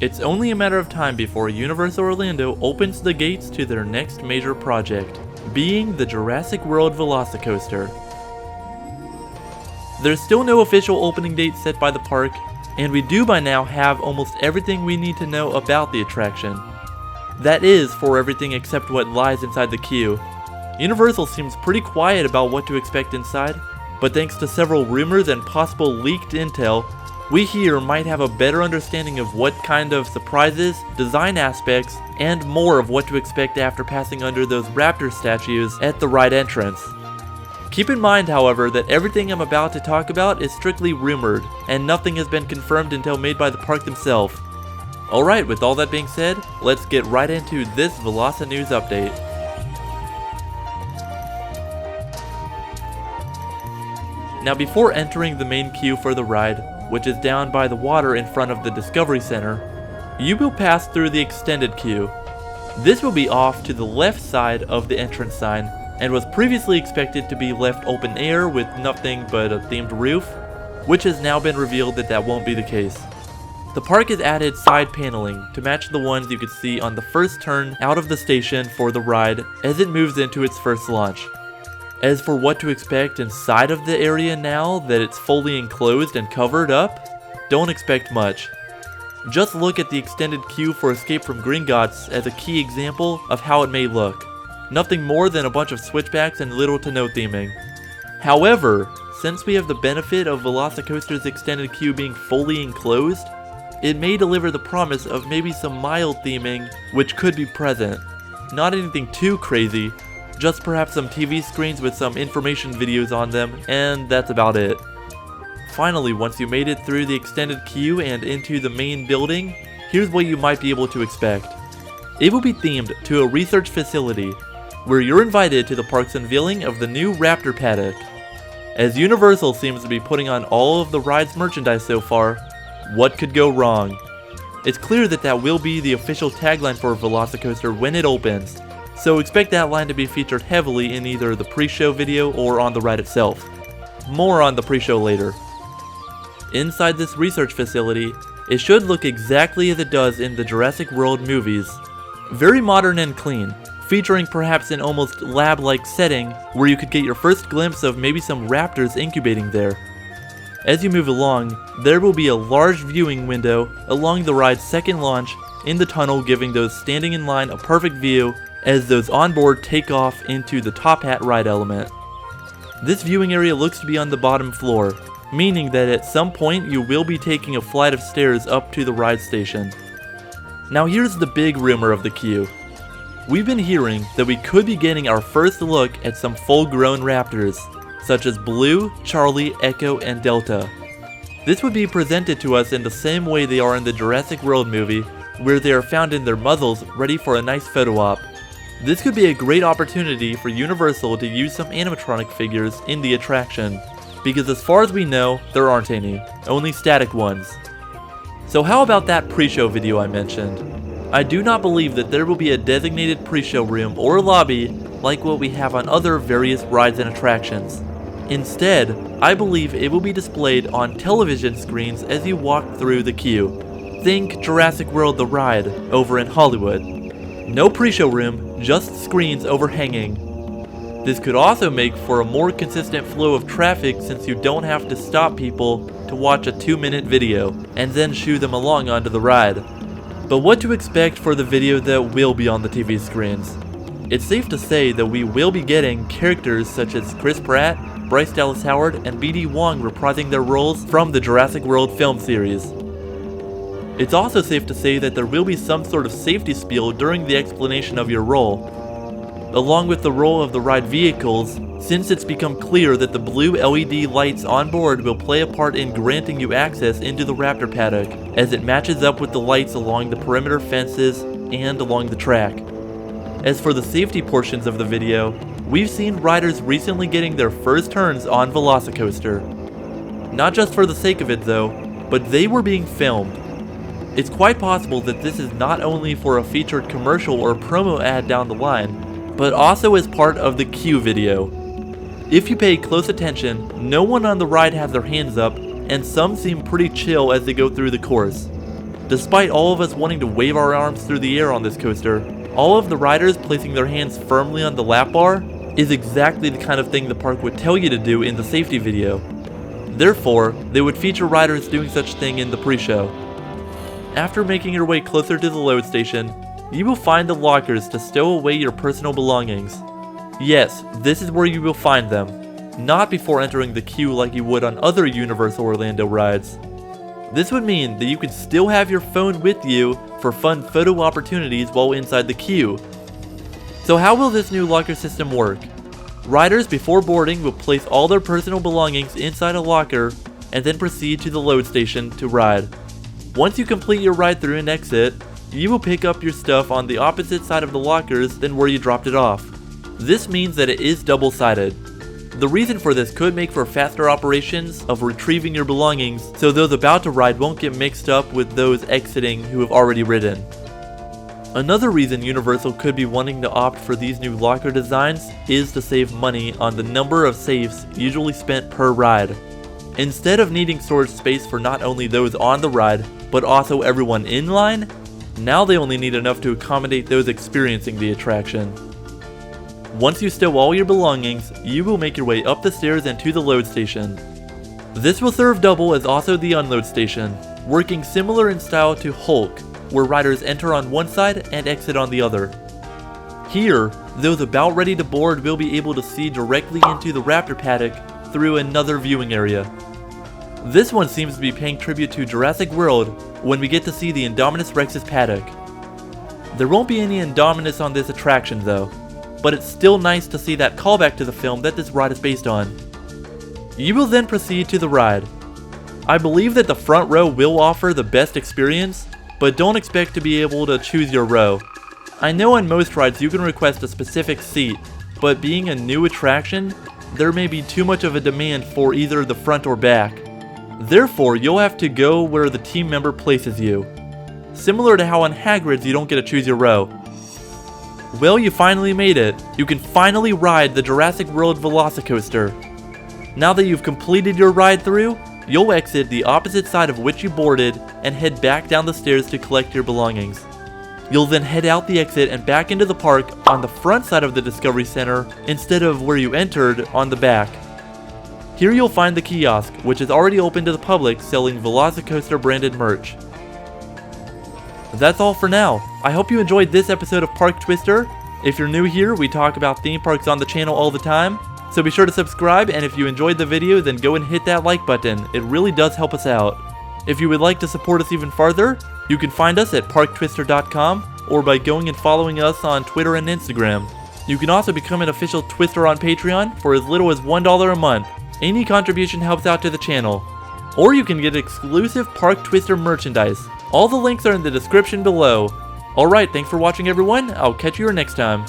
It's only a matter of time before Universal Orlando opens the gates to their next major project, being the Jurassic World VelociCoaster. There's still no official opening date set by the park, and we do by now have almost everything we need to know about the attraction. That is, for everything except what lies inside the queue. Universal seems pretty quiet about what to expect inside, but thanks to several rumors and possible leaked intel, we here might have a better understanding of what kind of surprises, design aspects, and more of what to expect after passing under those raptor statues at the ride entrance. Keep in mind, however, that everything I'm about to talk about is strictly rumored, and nothing has been confirmed until made by the park themselves. Alright, with all that being said, let's get right into this VelociNews update. Now before entering the main queue for the ride, which is down by the water in front of the Discovery Center, you will pass through the extended queue. This will be off to the left side of the entrance sign, and was previously expected to be left open air with nothing but a themed roof, which has now been revealed that that won't be the case. The park has added side paneling to match the ones you could see on the first turn out of the station for the ride as it moves into its first launch. As for what to expect inside of the area now that it's fully enclosed and covered up, don't expect much. Just look at the extended queue for Escape from Gringotts as a key example of how it may look. Nothing more than a bunch of switchbacks and little to no theming. However, since we have the benefit of VelociCoaster's extended queue being fully enclosed, it may deliver the promise of maybe some mild theming which could be present. Not anything too crazy, just perhaps some TV screens with some information videos on them, and that's about it. Finally, once you made it through the extended queue and into the main building, here's what you might be able to expect. It will be themed to a research facility, where you're invited to the park's unveiling of the new Raptor Paddock. As Universal seems to be putting on all of the ride's merchandise so far, what could go wrong? It's clear that that will be the official tagline for VelociCoaster when it opens, so expect that line to be featured heavily in either the pre-show video or on the ride itself. More on the pre-show later. Inside this research facility, it should look exactly as it does in the Jurassic World movies. Very modern and clean, featuring perhaps an almost lab-like setting where you could get your first glimpse of maybe some raptors incubating there. As you move along, there will be a large viewing window along the ride's second launch in the tunnel, giving those standing in line a perfect view as those onboard take off into the Top Hat ride element. This viewing area looks to be on the bottom floor, meaning that at some point you will be taking a flight of stairs up to the ride station. Now here's the big rumor of the queue. We've been hearing that we could be getting our first look at some full-grown raptors, such as Blue, Charlie, Echo, and Delta. This would be presented to us in the same way they are in the Jurassic World movie, where they are found in their muzzles ready for a nice photo op. This could be a great opportunity for Universal to use some animatronic figures in the attraction, because as far as we know, there aren't any, only static ones. So how about that pre-show video I mentioned? I do not believe that there will be a designated pre-show room or lobby like what we have on other various rides and attractions. Instead, I believe it will be displayed on television screens as you walk through the queue. Think Jurassic World the Ride over in Hollywood. No pre-show room, just screens overhanging. This could also make for a more consistent flow of traffic since you don't have to stop people to watch a 2-minute video and then shoo them along onto the ride. But what to expect for the video that will be on the TV screens? It's safe to say that we will be getting characters such as Chris Pratt, Bryce Dallas Howard, and BD Wong reprising their roles from the Jurassic World film series. It's also safe to say that there will be some sort of safety spiel during the explanation of your role, along with the role of the ride vehicles, since it's become clear that the blue LED lights on board will play a part in granting you access into the Raptor Paddock, as it matches up with the lights along the perimeter fences and along the track. As for the safety portions of the video, we've seen riders recently getting their first turns on VelociCoaster. Not just for the sake of it though, but they were being filmed. It's quite possible that this is not only for a featured commercial or promo ad down the line, but also as part of the queue video. If you pay close attention, no one on the ride has their hands up, and some seem pretty chill as they go through the course. Despite all of us wanting to wave our arms through the air on this coaster, all of the riders placing their hands firmly on the lap bar is exactly the kind of thing the park would tell you to do in the safety video. Therefore, they would feature riders doing such thing in the pre-show. After making your way closer to the load station, you will find the lockers to stow away your personal belongings. Yes, this is where you will find them, not before entering the queue like you would on other Universal Orlando rides. This would mean that you can still have your phone with you for fun photo opportunities while inside the queue. So how will this new locker system work? Riders before boarding will place all their personal belongings inside a locker and then proceed to the load station to ride. Once you complete your ride through and exit, you will pick up your stuff on the opposite side of the lockers than where you dropped it off. This means that it is double-sided. The reason for this could make for faster operations of retrieving your belongings, so those about to ride won't get mixed up with those exiting who have already ridden. Another reason Universal could be wanting to opt for these new locker designs is to save money on the number of safes usually spent per ride. Instead of needing storage space for not only those on the ride, but also everyone in line, now they only need enough to accommodate those experiencing the attraction. Once you stow all your belongings, you will make your way up the stairs and to the load station. This will serve double as also the unload station, working similar in style to Hulk, where riders enter on one side and exit on the other. Here, those about ready to board will be able to see directly into the Raptor paddock through another viewing area. This one seems to be paying tribute to Jurassic World when we get to see the Indominus Rex's paddock. There won't be any Indominus on this attraction though, but it's still nice to see that callback to the film that this ride is based on. You will then proceed to the ride. I believe that the front row will offer the best experience, but don't expect to be able to choose your row. I know on most rides you can request a specific seat, but being a new attraction, there may be too much of a demand for either the front or back. Therefore, you'll have to go where the team member places you. Similar to how on Hagrid's you don't get to choose your row. Well, you finally made it. You can finally ride the Jurassic World VelociCoaster. Now that you've completed your ride through, you'll exit the opposite side of which you boarded and head back down the stairs to collect your belongings. You'll then head out the exit and back into the park on the front side of the Discovery Center instead of where you entered on the back. Here you'll find the kiosk, which is already open to the public selling VelociCoaster branded merch. That's all for now. I hope you enjoyed this episode of ParkTwister. If you're new here, we talk about theme parks on the channel all the time. So be sure to subscribe, and if you enjoyed the video, then go and hit that like button. It really does help us out. If you would like to support us even farther, you can find us at ParkTwister.com or by going and following us on Twitter and Instagram. You can also become an official Twister on Patreon for as little as $1 a month. Any contribution helps out to the channel. Or you can get exclusive ParkTwister merchandise. All the links are in the description below. Alright, thanks for watching everyone. I'll catch you next time.